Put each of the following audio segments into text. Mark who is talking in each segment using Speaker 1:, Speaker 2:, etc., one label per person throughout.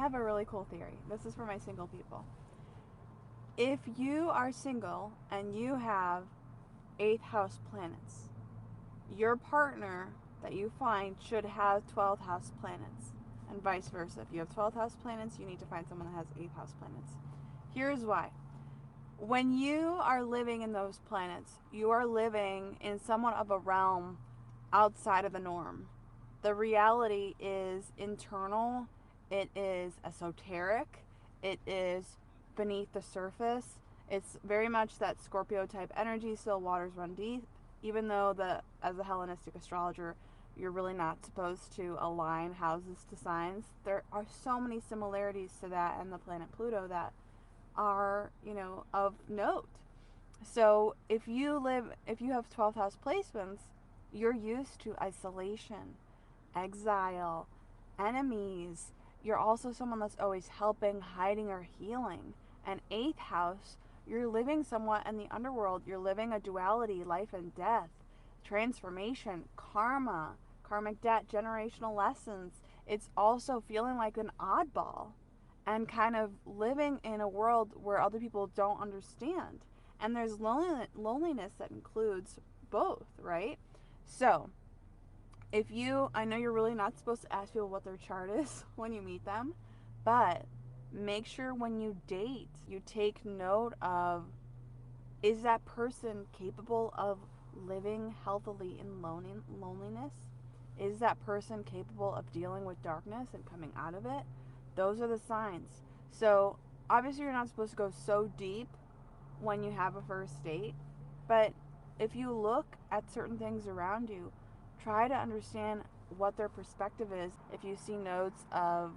Speaker 1: have a really cool theory. This is for my single people. If you are single and you have 8th house planets, your partner that you find should have 12th house planets, and vice versa. If you have 12th house planets, you need to find someone that has 8th house planets. Here's why. When you are living in those planets, you are living in somewhat of a realm outside of the norm. The reality is internal, it is esoteric, it is beneath the surface. It's very much that Scorpio type energy, still waters run deep, even though as a Hellenistic astrologer, you're really not supposed to align houses to signs. There are so many similarities to that and the planet Pluto that are, of note. So if you have 12th house placements, you're used to isolation, exile, enemies. You're also someone that's always helping, hiding, or healing. And 8th house, you're living somewhat in the underworld. You're living a duality, life and death, transformation, karma, karmic debt, generational lessons. It's also feeling like an oddball and kind of living in a world where other people don't understand. And there's loneliness that includes both, right? So, I know you're really not supposed to ask people what their chart is when you meet them, but make sure when you date, you take note of, is that person capable of living healthily in loneliness? Is that person capable of dealing with darkness and coming out of it? Those are the signs. So, obviously, you're not supposed to go so deep when you have a first date, but if you look at certain things around you, try to understand what their perspective is. If you see notes of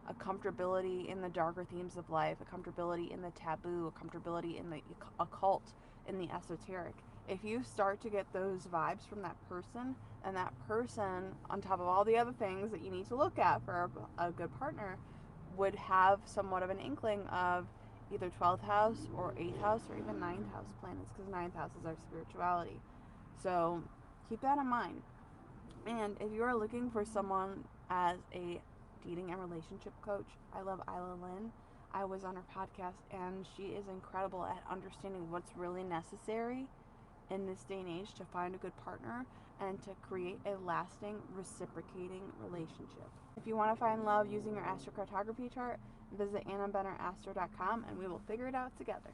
Speaker 1: a comfortability in the darker themes of life, a comfortability in the taboo, a comfortability in the occult, in the esoteric, if you start to get those vibes from that person, and that person, on top of all the other things that you need to look at for a good partner, would have somewhat of an inkling of either 12th house or 8th house or even 9th house planets, because 9th house is our spirituality. So keep that in mind. And if you are looking for someone as a dating and relationship coach, I love Isla Lynn. I was on her podcast, and she is incredible at understanding what's really necessary in this day and age to find a good partner and to create a lasting, reciprocating relationship. If you want to find love using your astrocartography chart, visit AnnaBennerAstro.com and we will figure it out together.